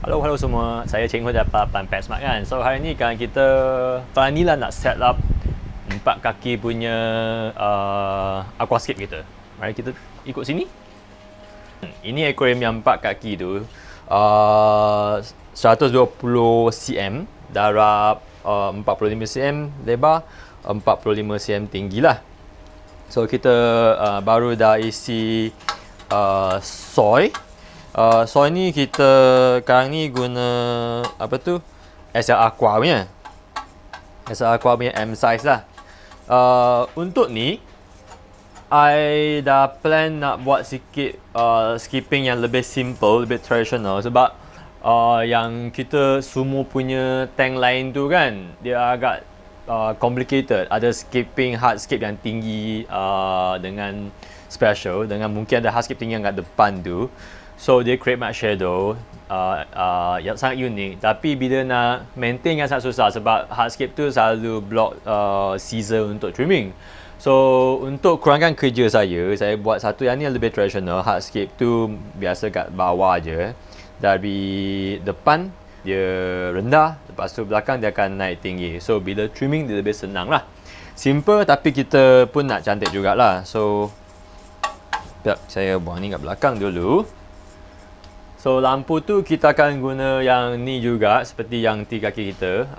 Halo semua, saya Cik Hu dapat Pet Smart kan. So hari ni kan kita finally lah nak set up 4 kaki punya aquascape kita. Mari kita ikut sini. Ini aquarium yang 4 kaki tu 120 cm, darab 45 cm lebar, 45 cm tinggi lah. So kita baru dah isi soy. Soy ni kita sekarang ni guna apa tu, SL Aqua punya, SL Aqua punya M size lah. Untuk ni I dah plan nak buat sikit skipping yang lebih simple, lebih traditional, sebab yang kita semua punya tank lain tu kan dia agak complicated. Ada skipping hardscape yang tinggi dengan special, dengan mungkin ada hardscape tinggi yang kat depan tu. So dia create matte shadow yang sangat unik, tapi bila nak maintain kan sangat susah sebab hardscape tu selalu block scissor untuk trimming. So untuk kurangkan kerja saya buat satu yang ni yang lebih traditional. Hardscape tu biasa kat bawah je, dari depan dia rendah, lepas tu belakang dia akan naik tinggi. So bila trimming dia lebih senang lah. Simple tapi kita pun nak cantik jugalah. So saya buang ni kat belakang dulu. So lampu tu kita akan guna yang ni juga, seperti yang 3 kaki kita.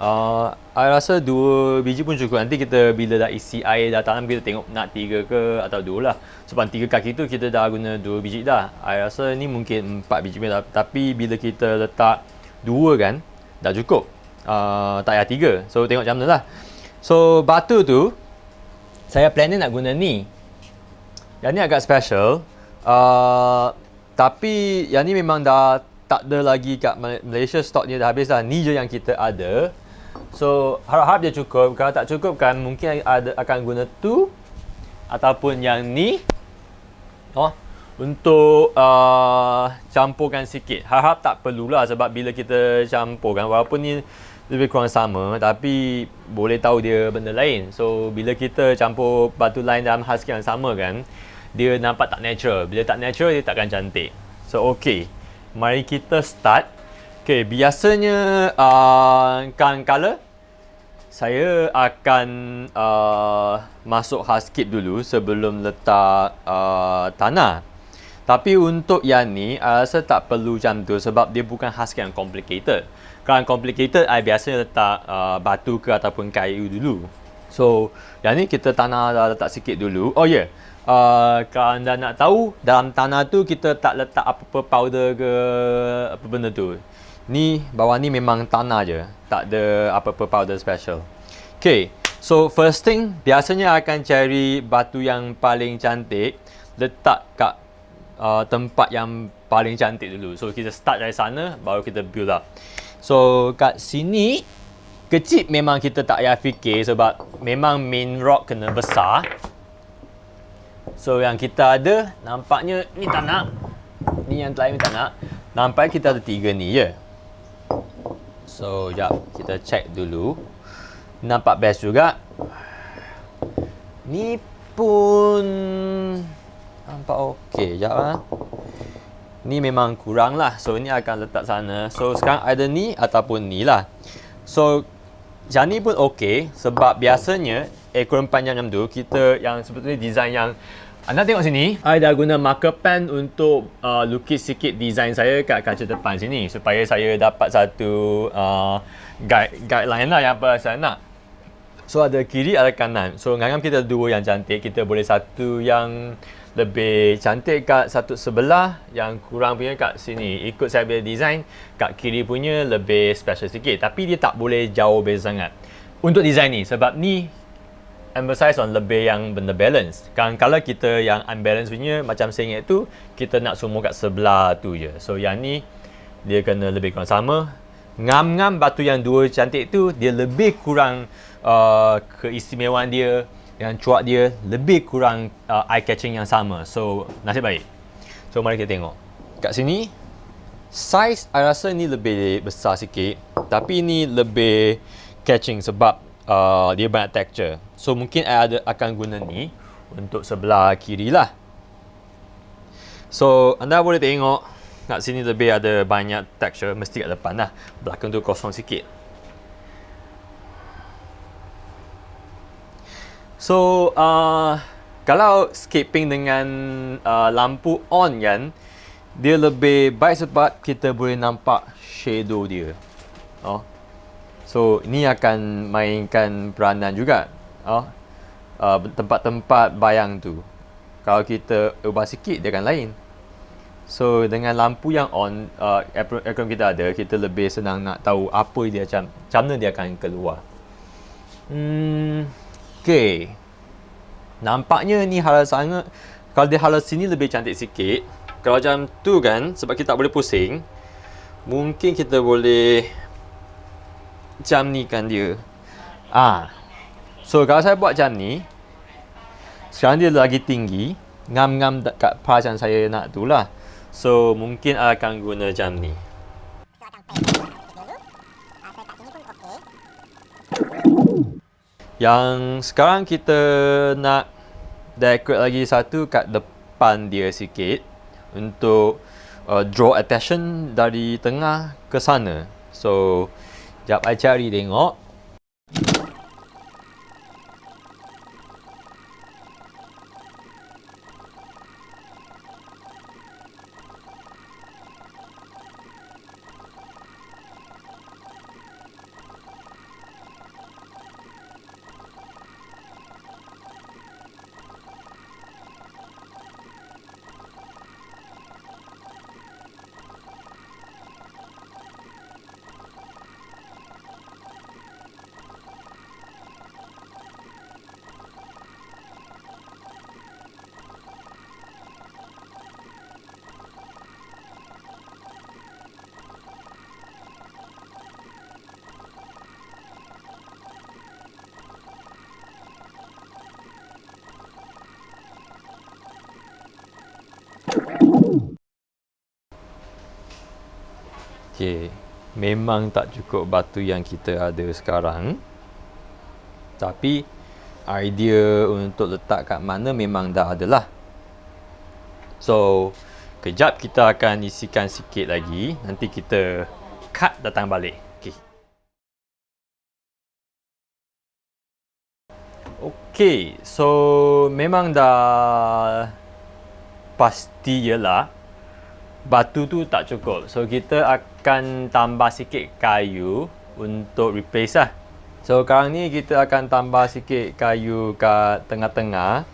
I rasa 2 biji pun cukup. Nanti kita bila dah isi air dah tanam, kita tengok nak 3 ke atau 2 lah. Sebab 3 kaki tu kita dah guna 2 biji dah. I rasa ni mungkin 4 biji pun, tapi bila kita letak 2 kan dah cukup. Tak payah 3. So tengok macam mana lah. So batu tu saya planning nak guna ni. Yang ni agak special. Tapi yang ni memang dah tak ada lagi kat Malaysia, stoknya dah habis dah. Ni je yang kita ada. So harap-harap dia cukup. Kalau tak cukup kan mungkin akan guna tu ataupun yang ni untuk campurkan sikit. Harap tak perlulah, sebab bila kita campurkan, walaupun ni lebih kurang sama, tapi boleh tahu dia benda lain. So bila kita campur batu lain dalam hardscape yang sama kan, dia nampak tak natural. Bila tak natural, dia takkan cantik. So okay, mari kita start. Okay, biasanya kan color saya akan masuk hardscape dulu sebelum letak tanah. Tapi untuk yang ni, I rasa tak perlu macam tu, sebab dia bukan hardscape yang complicated. Kalau yang complicated, I biasanya letak batu ke ataupun kayu dulu. So yang ni kita tanah letak sikit dulu. Oh ya, kalau anda nak tahu, dalam tanah tu kita tak letak apa-apa powder ke apa benda tu. Ni bawah ni memang tanah je, tak ada apa-apa powder special. Okay, so first thing, biasanya akan cari batu yang paling cantik, letak kat tempat yang paling cantik dulu. So kita start dari sana, baru kita build up. So kat sini kecil memang kita tak payah fikir, sebab memang main rock kena besar. So yang kita ada, nampaknya ni tak nak, ni yang terakhir ni tak nak. Nampaknya kita ada 3 ni je. So jap, kita check dulu. Nampak best juga. Ni pun nampak okey. Jap lah. Ni memang kurang lah. So ni akan letak sana. So sekarang ada ni ataupun ni lah. So yang ni pun okey, sebab biasanya aquarium panjang macam tu, kita yang sebetulnya design yang anda tengok sini, I dah guna marker pen untuk lukis sikit design saya kat kaca depan sini, supaya saya dapat satu guideline lah yang apa saya nak. So ada kiri, ada kanan. So ngam kita ada 2 yang cantik. Kita boleh satu yang lebih cantik kat satu sebelah, yang kurang punya kat sini. Ikut saya punya design, kat kiri punya lebih special sikit. Tapi dia tak boleh jauh beza sangat untuk design ni, sebab ni emphasize on lebih yang benda balance. Kalau kita yang unbalance punya macam sengit tu, kita nak semua kat sebelah tu je. So yang ni dia kena lebih kurang sama. Ngam-ngam batu yang 2 cantik tu, dia lebih kurang keistimewaan dia, yang cuak dia lebih kurang eye catching yang sama. So nasib baik. So mari kita tengok kat sini. Size I rasa ni lebih besar sikit, tapi ni lebih catching sebab dia banyak texture. So mungkin I akan guna ni untuk sebelah kiri lah. So anda boleh tengok kat sini lebih ada banyak texture, mesti kat depan lah. Belakang tu kosong sikit. So, kalau scaping dengan lampu on kan, dia lebih baik sebab kita boleh nampak shadow dia. So, ini akan mainkan peranan juga. Tempat-tempat bayang tu. Kalau kita ubah sikit, dia akan lain. So, dengan lampu yang on, aircon kita ada, kita lebih senang nak tahu apa dia macam mana dia akan keluar. Okay. Nampaknya ni halus sangat. Kalau dia halus sini lebih cantik sikit. Kalau macam tu kan, sebab kita tak boleh pusing, mungkin kita boleh macam ni kan dia. So kalau saya buat macam ni, sekarang dia lagi tinggi, ngam-ngam kat part yang saya nak tu lah. So mungkin akan guna macam ni. Yang sekarang kita nak decorate lagi satu kat depan dia sikit untuk draw attention dari tengah ke sana. So, jap I cari tengok. Okay, memang tak cukup batu yang kita ada sekarang. Tapi idea untuk letak kat mana memang dah ada lah. So, kejap kita akan isikan sikit lagi. Nanti kita cut datang balik. Okay, so memang dah pasti je lah batu tu tak cukup. So kita akan tambah sikit kayu untuk replace lah. So sekarang ni kita akan tambah sikit kayu kat tengah-tengah.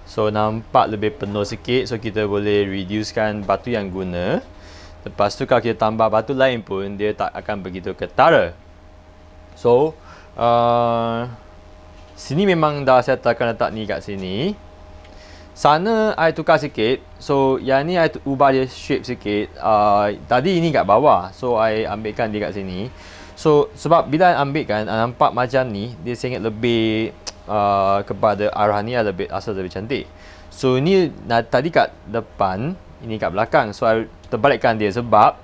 So nampak lebih penuh sikit. So kita boleh reducekan batu yang guna. Lepas tu kalau kita tambah batu lain pun, dia tak akan begitu ketara. So sini memang dah saya akan letak ni kat sini. Sana I tukar sikit. So yang ni I ubah dia shape sikit. Tadi ini kat bawah. So I ambilkan dia kat sini. So sebab bila I ambil kan, nampak macam ni, dia sangat lebih kepada arah ni lebih lebih cantik. So ini tadi kat depan, ini kat belakang. So I terbalikkan dia sebab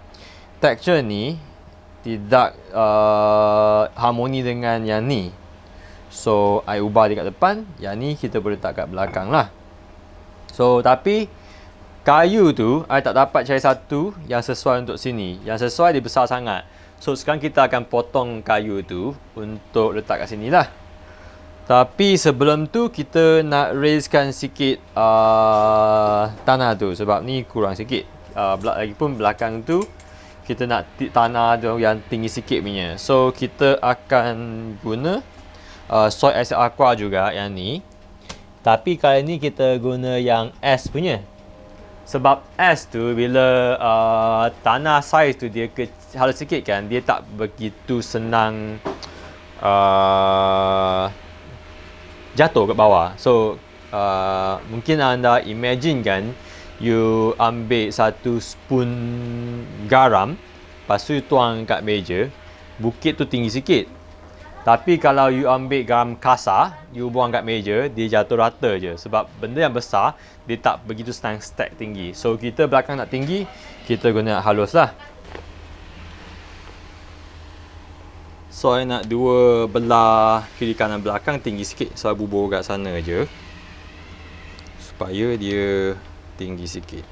texture ni tidak harmoni dengan yang ni. So I ubah dia kat depan, yang ni kita boleh letak kat belakang lah. So tapi kayu tu I tak dapat cari satu yang sesuai untuk sini. Yang sesuai dia besar sangat. So sekarang kita akan potong kayu tu untuk letak kat sini lah. Tapi sebelum tu kita nak raisekan sikit tanah tu, sebab ni kurang sikit. Lagipun belakang tu kita nak tanah tu yang tinggi sikit punya. So kita akan guna soy acid aqua juga yang ni. Tapi kali ni kita guna yang S punya. Sebab S tu bila tanah saiz tu dia halus sikit kan, dia tak begitu senang jatuh ke bawah. So mungkin anda imagine kan, you ambil 1 spoon garam, lepas tu tuang kat meja, bukit tu tinggi sikit. Tapi kalau you ambil garam kasar, you buang kat meja, dia jatuh rata je. Sebab benda yang besar, dia tak begitu senang stack tinggi. So kita belakang nak tinggi, kita guna halus lah. So I nak dua belah kiri kanan belakang tinggi sikit. So I bubur kat sana je, supaya dia tinggi sikit.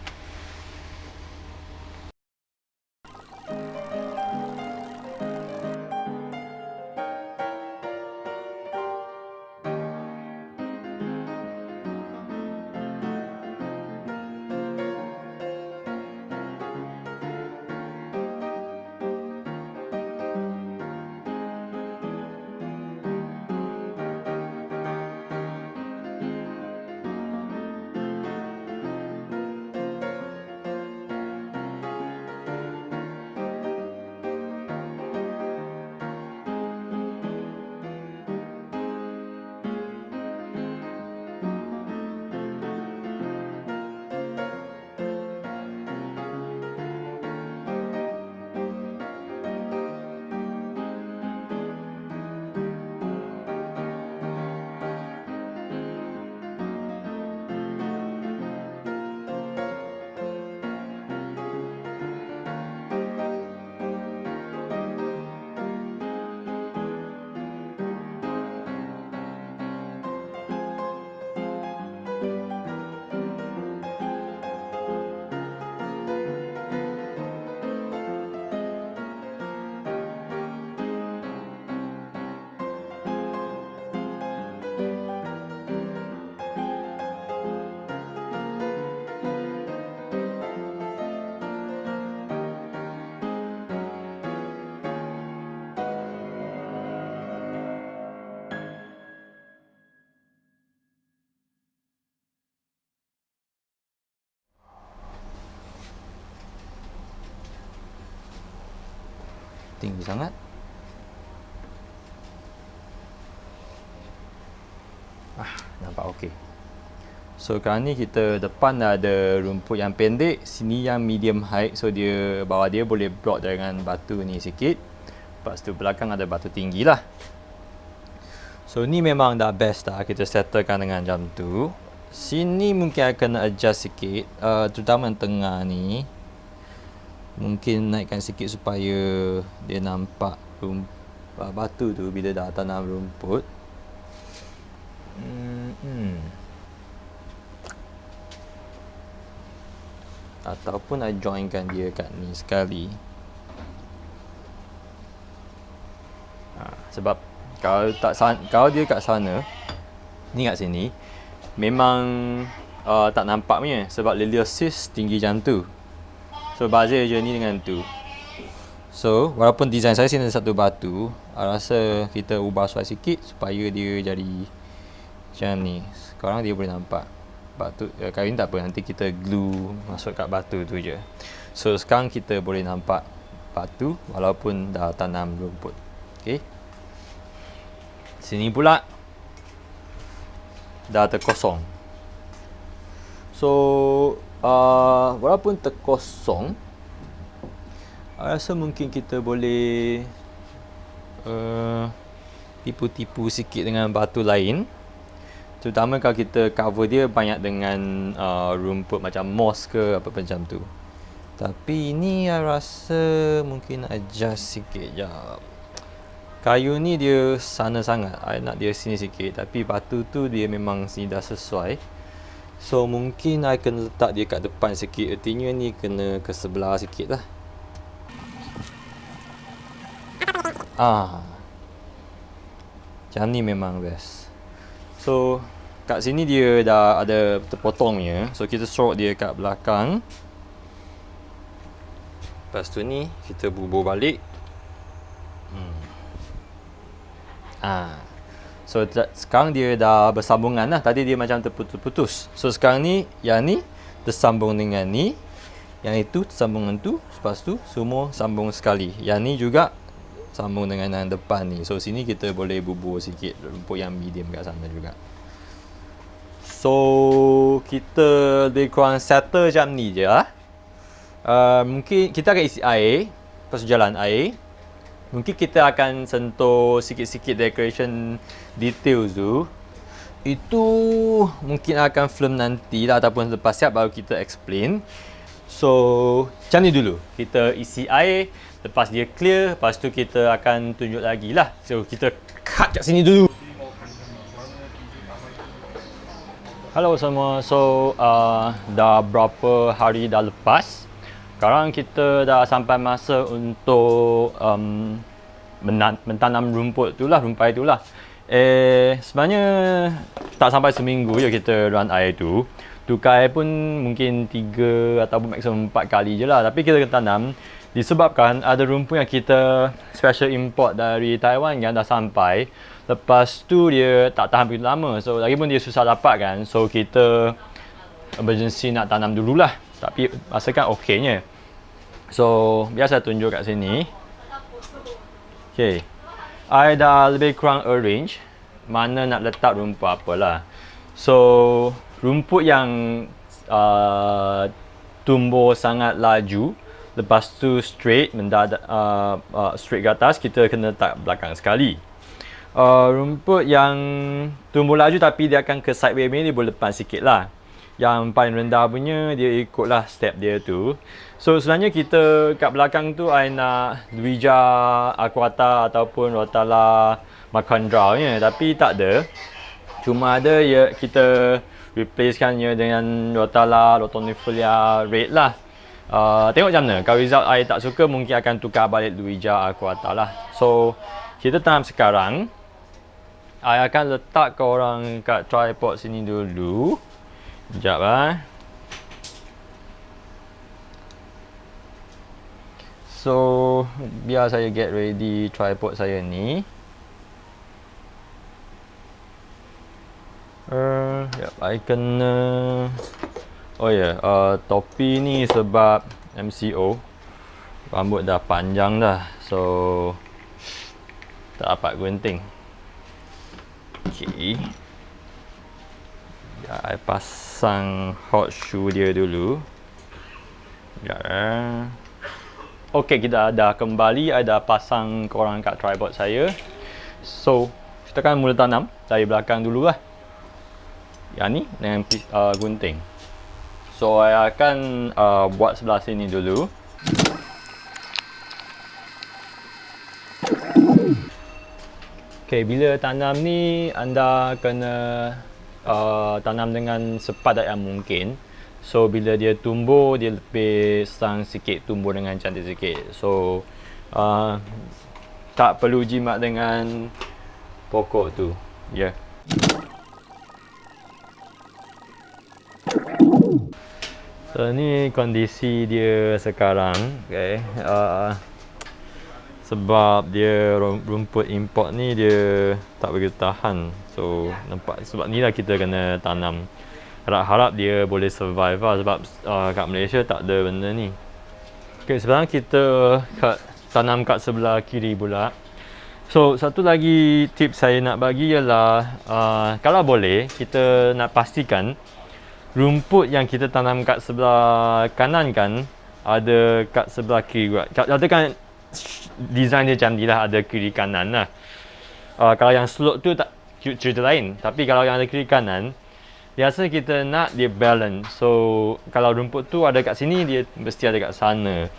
tinggi sangat. Nampak okey. So sekarang ni kita depan ada rumput yang pendek, sini yang medium height. So dia bawah dia boleh block dengan batu ni sikit. Lepas tu belakang ada batu tinggi lah. So ni memang dah best dah kita settlekan dengan macam tu. Sini mungkin akan adjust sikit, terutama yang tengah ni. Mungkin naikkan sikit supaya dia nampak batu tu bila dah tanam rumput. Ataupun I joinkan dia kat ni sekali. Sebab kalau dia kat sana, ni kat sini, memang tak nampak punya. Sebab liliasis tinggi macam tu. So buzzer je ni dengan tu. So walaupun design saya sini ada satu batu, I rasa kita ubah suai sikit supaya dia jadi macam ni. Sekarang dia boleh nampak batu. Kali ni tak apa, nanti kita glue masuk kat batu tu je. So sekarang kita boleh nampak batu walaupun dah tanam rumput. Okay. Sini pula dah terkosong. So walaupun terkosong, I rasa mungkin kita boleh tipu-tipu sikit dengan batu lain. Terutama kalau kita cover dia banyak dengan rumput macam moss ke apa macam tu. Tapi ini I rasa mungkin adjust sikit je. Kayu ni dia sana sangat, I nak dia sini sikit. Tapi batu tu dia memang sini dah sesuai. So mungkin I kena letak dia kat depan sikit. Artinya ni kena ke sebelah sikit lah. Macam ni memang best. So kat sini dia dah ada terpotongnya. So kita sorok dia kat belakang. Lepas tu ni kita bubur balik. So sekarang dia dah bersambungan lah. Tadi dia macam terputus-putus. So sekarang ni, yang ni tersambung dengan ni, yang itu tersambung dengan tu. Lepas tu semua sambung sekali. Yang ni juga sambung dengan yang depan ni. So sini kita boleh bubur sikit rumput yang medium kat sana juga. So kita lebih kurang settle macam ni je lah. Mungkin kita akan isi air. Lepas tu jalan air. Mungkin kita akan sentuh sikit-sikit decoration details tu. Itu mungkin akan film nanti lah, ataupun lepas siap baru kita explain. So macam ni dulu. Kita isi air. Lepas dia clear, lepas tu kita akan tunjuk lagi lah. So kita cut kat sini dulu. Hello semua. So dah berapa hari dah lepas. Sekarang kita dah sampai masa untuk mentanam rumput tu lah, rumpai tu lah. Sebenarnya tak sampai seminggu je kita run air tu. Tukar air pun mungkin 3 ataupun maksimum 4 kali je lah. Tapi kita kena tanam disebabkan ada rumput yang kita special import dari Taiwan yang dah sampai. Lepas tu dia tak tahan begitu lama. So lagipun dia susah dapat kan. So kita emergency nak tanam dululah. Tapi rasakan okeynya. So biasa tunjuk kat sini. Okay, I dah lebih kurang arrange mana nak letak rumput apalah. So rumput yang tumbuh sangat laju, lepas tu straight mendadak straight ke atas, kita kena letak belakang sekali. Rumput yang tumbuh laju tapi dia akan ke sideway ni, dia boleh depan sikit lah. Yang paling rendah punya dia ikutlah step dia tu. So sebenarnya kita kat belakang tu I nak Luija aquata ataupun Rotala macandra-nya, tapi tak ada. Cuma ada ya, kita replacekannya dengan Rotala lotonifolia red lah. Tengok macam mana. Kalau result I tak suka, mungkin akan tukar balik Luija aquata lah. So kita tanam sekarang. I akan letak korang kat tripod sini dulu. Sekejap lah. So biar saya get ready tripod saya ni. I kena topi ni sebab MCO. Rambut dah panjang dah. So tak dapat gunting. Okay, I pasang hot shoe dia dulu. Okay, kita dah kembali. I dah pasang korang kat tripod saya. So kita akan mula tanam dari belakang dulu lah. Yang ni dengan gunting. So I akan buat sebelah sini dulu. Okay, bila tanam ni anda kena tanam dengan sepadat yang mungkin. So bila dia tumbuh, dia lebih senang sikit, tumbuh dengan cantik sikit. So tak perlu jimat dengan pokok tu. Ya. Yeah. So ni kondisi dia sekarang. Okay. Sebab dia rumput import ni dia tak begitu tahan. So nampak, sebab ni lah kita kena tanam. Harap-harap dia boleh survive lah, sebab kat Malaysia tak ada benda ni. Okay, sekarang kita tanam kat sebelah kiri pula. So satu lagi tips saya nak bagi ialah kalau boleh kita nak pastikan rumput yang kita tanam kat sebelah kanan kan ada kat sebelah kiri juga. Katakan design dia macam ni lah, ada kiri kanan lah. Kalau yang slope tu tak cerita lain, tapi kalau yang ada kiri kanan, biasa kita nak dia balance. So kalau rumput tu ada kat sini, dia mesti ada kat sana.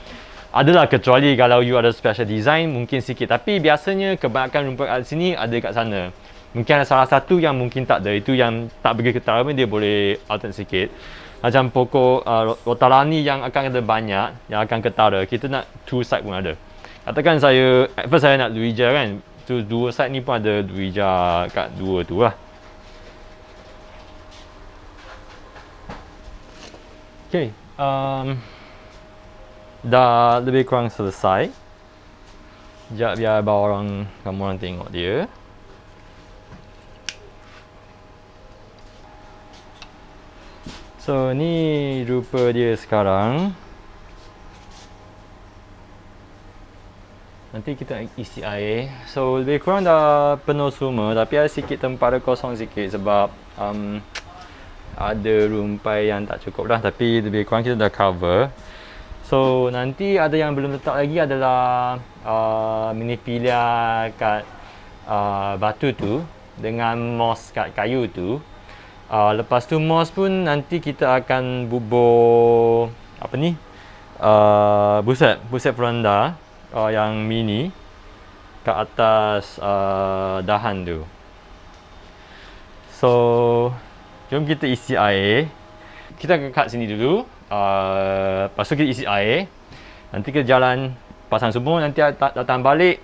Adalah kecuali kalau you ada special design mungkin sikit, tapi biasanya kebanyakan rumput kat sini ada kat sana. Mungkin ada salah satu yang mungkin tak ada, itu yang tak pergi ketara pun dia boleh alternate sikit. Macam pokok rotalani yang akan ada banyak, yang akan ketara, kita nak two side pun ada. Katakan saya, at first saya nak Luija kan, tu dua side ni pun ada Luija kat dua tu lah. Okay, dah lebih kurang selesai. Sekejap biar kamu orang tengok dia. So ni rupa dia sekarang. Nanti kita isi air. So lebih kurang dah penuh semua, tapi ada sikit tempat ada kosong sikit sebab ada rumpai yang tak cukup dah, tapi lebih kurang kita dah cover. So nanti ada yang belum letak lagi adalah Minipilia kat batu tu dengan moss kat kayu tu. Lepas tu moss pun nanti kita akan bubur apa ni? Buset Franda yang mini kat atas dahan tu. So jom kita isi air. Kita akan kat sini dulu. Lepas tu kita isi air. Nanti kita jalan pasang semua. Nanti datang balik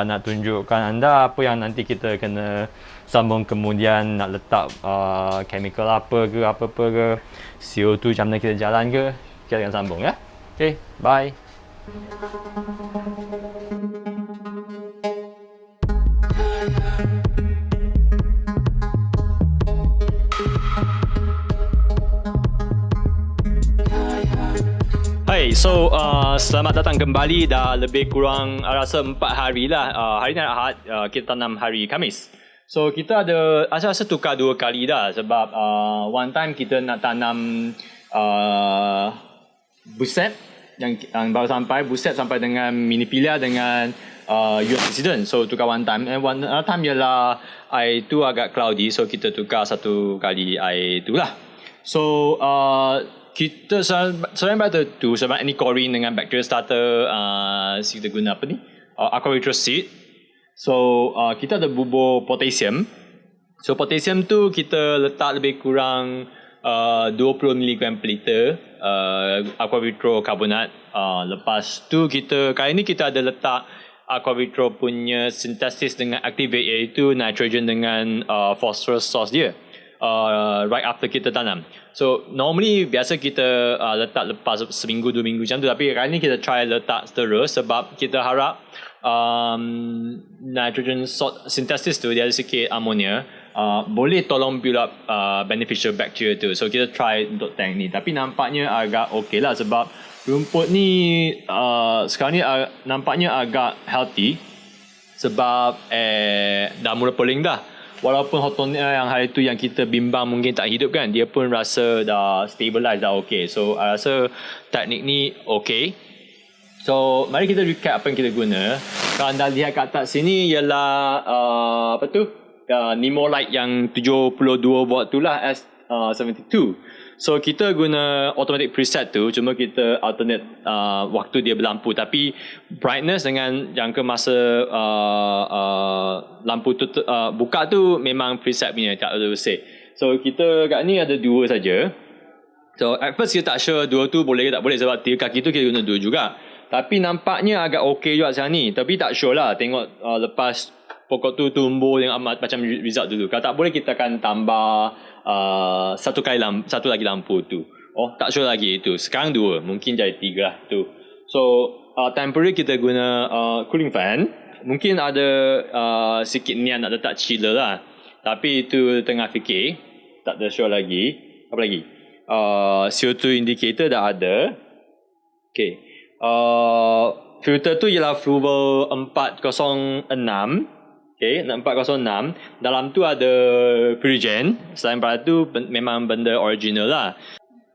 nak tunjukkan anda apa yang nanti kita kena sambung, kemudian nak letak chemical apa ke, apa-apa ke, CO2 macam mana kita jalan ke, kita akan sambung ya. Okay, bye. Hai, so selamat datang kembali. Dah lebih kurang rasa 4 hari lah. Hari ni Ahad, kita tanam hari Khamis. So kita ada rasa tukar 2 kali dah sebab one time kita nak tanam buset yang baru sampai, buset sampai dengan Minipilia dengan US President. So tukar one time, and one time ialah air tu agak cloudy, so kita tukar 1 kali air tu lah. So kita selain pada tu, sebab ni chlorine dengan bacteria starter, kita guna apa ni, aquavitro seed. So kita ada bubur potassium. So potassium tu kita letak lebih kurang 20 mg per liter aquavitro karbonat. Lepas tu kali ni kita ada letak aquavitro punya sintesis dengan activate, iaitu nitrogen dengan phosphorus source dia. Right after kita tanam. So normally biasa kita letak lepas seminggu 2 minggu macam tu, tapi kali ni kita try letak terus sebab kita harap nitrogen synthesis tu dia ada sikit ammonia, boleh tolong build up beneficial bacteria tu. So kita try untuk tank ni, tapi nampaknya agak okey lah sebab rumput ni sekarang ni nampaknya agak healthy sebab dah mula peling dah. Walaupun Hawthornia yang hari tu yang kita bimbang mungkin tak hidup kan, dia pun rasa dah stabilize, dah okay. So I rasa teknik ni okay. So mari kita recap apa yang kita guna. Kalau anda lihat kat atas sini ialah Nemo Light yang 72 watt tu lah, S72. So kita guna automatic preset tu, cuma kita alternate waktu dia berlampu, tapi brightness dengan jangka masa lampu tu buka tu memang preset punya, tak ada set. So kita kat ni ada dua saja. So at first kita tak sure dua tu boleh ke tak boleh, sebab 3 kaki tu kita guna dua juga. Tapi nampaknya agak okey juga sekarang ni, tapi tak sure lah, tengok lepas pokok tu tumbuh dengan macam result dulu. Kalau tak boleh kita akan tambah satu lagi lampu tu. Tak sure lagi itu. Sekarang 2, mungkin jadi 3 lah tu. So temporary kita guna cooling fan. Mungkin ada sikit niat nak letak chiller lah, tapi itu tengah fikir, tak ada sure lagi. Apa lagi? CO2 indicator dah ada. Okay. Filter tu ialah Fluval 406. Okay, 406. Dalam tu ada Purigen. Selain pada tu memang benda original lah.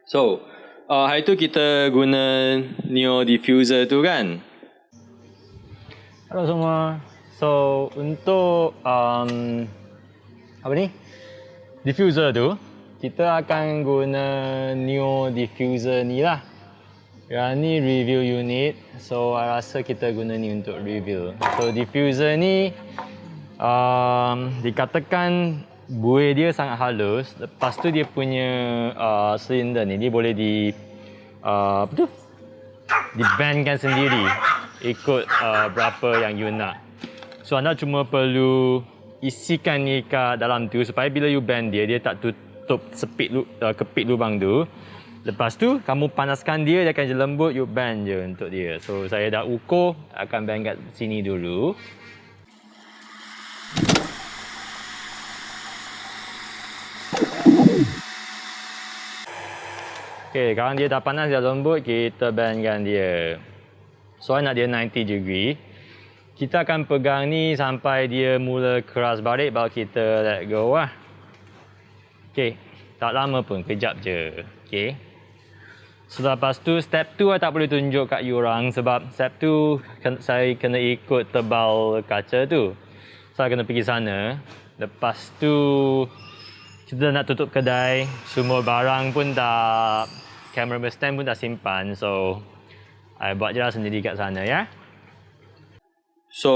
So hari tu kita guna Neo Diffuser tu kan. Halo semua. So untuk diffuser tu, kita akan guna Neo Diffuser ni lah. Yang ni review unit. So I rasa kita guna ni untuk review. So diffuser ni dikatakan buih dia sangat halus. Lepas tu dia punya silinder ni dia boleh di-bandkan sendiri ikut berapa yang you nak. So anda cuma perlu isikan ni kat dalam tu supaya bila you band dia tak tutup kepit lubang tu. Lepas tu kamu panaskan dia akan je lembut, you band je untuk dia. So saya dah ukur, akan band kat sini dulu. Okay, sekarang dia dah panas, dah lembut, kita bandkan dia. So nak dia 90 degree. Kita akan pegang ni sampai dia mula keras balik, baru kita let go lah. Okay, tak lama pun, kejap je. Okay. So lepas tu step 2 saya tak boleh tunjuk kat you orang sebab step 2 saya kena ikut tebal kaca tu. Saya kena pergi sana. Lepas tu kita nak tutup kedai, semua barang pun dah, camera stand pun dah simpan. So saya buat je lah sendiri kat sana ya. So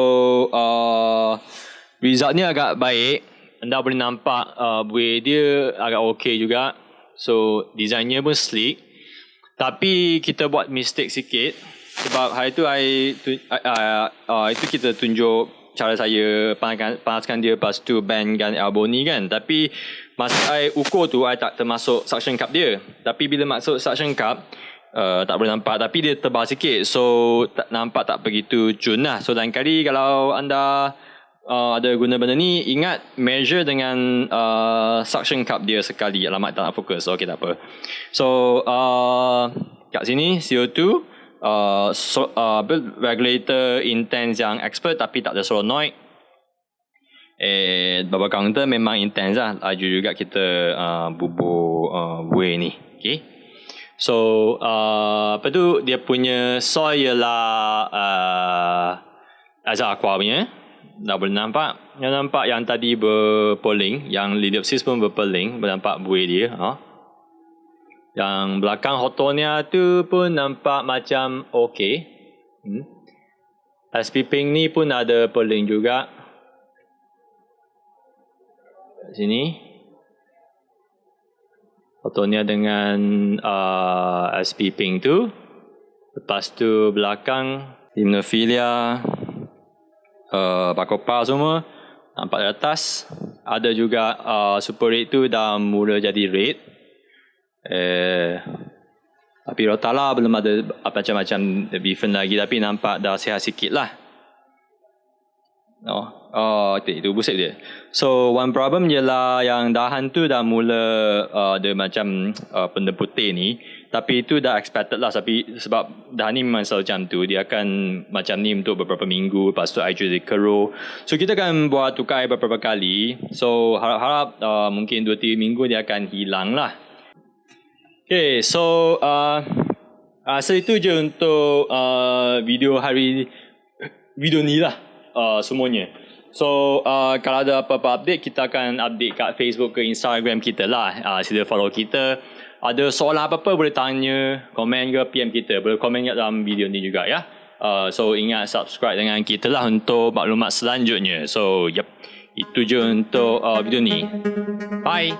result ni agak baik. Anda boleh nampak buih dia agak okey juga. So desainnya pun sleek. Tapi kita buat mistake sikit sebab hari tu itu kita tunjuk cara saya panaskan dia, lepas tu bandkan elbow ni kan. Tapi masa saya ukur tu saya tak termasuk suction cup dia. Tapi bila masuk suction cup tak boleh nampak, tapi dia tebal sikit, so tak nampak tak begitu cun lah. So lain kali kalau anda ada guna benda ni, ingat measure dengan suction cup dia sekali. Alamak tak nak fokus. Okay, tak apa. So kat sini CO2 regulator intense yang expert tapi tak ada solenoid. Bubble counter memang intense lah. Laju juga kita bubur buih ni. Okay. So apa tu, dia punya soil ialah Azhar Aqua punya. Dah boleh nampak. Yang nampak yang tadi berpeling, yang Lineopsis pun berpeling, nampak buih dia. Yang belakang Hawthornia tu pun nampak macam okey. SP Pink ni pun ada peling juga. Kat sini Hawthornia dengan SP Pink tu. Lepas tu belakang Limnophilia, Bacopa semua nampak di atas. Ada juga Super Red tu dah mula jadi red. Tapi Rotala belum ada macam-macam different lagi, tapi nampak dah sihat sikit lah. Itu busuk dia. So one problem ialah yang dahan tu dah mula ada macam benda putih ni. Tapi itu dah expected lah, sebab dah ni memang selalu macam tu. Dia akan macam ni untuk beberapa minggu, lepas tu air jadi keruh. So kita akan buat tukar air beberapa kali. So harap-harap mungkin 2-3 minggu dia akan hilang lah. Okay, so itu je untuk video ni lah semuanya. So kalau ada apa-apa update, kita akan update kat Facebook ke Instagram kita lah. Sila follow kita. Ada soalan apa-apa boleh tanya, komen ke PM kita. Boleh komen kat dalam video ni juga ya. So ingat subscribe dengan kita lah untuk maklumat selanjutnya. So itu je untuk video ni. Bye.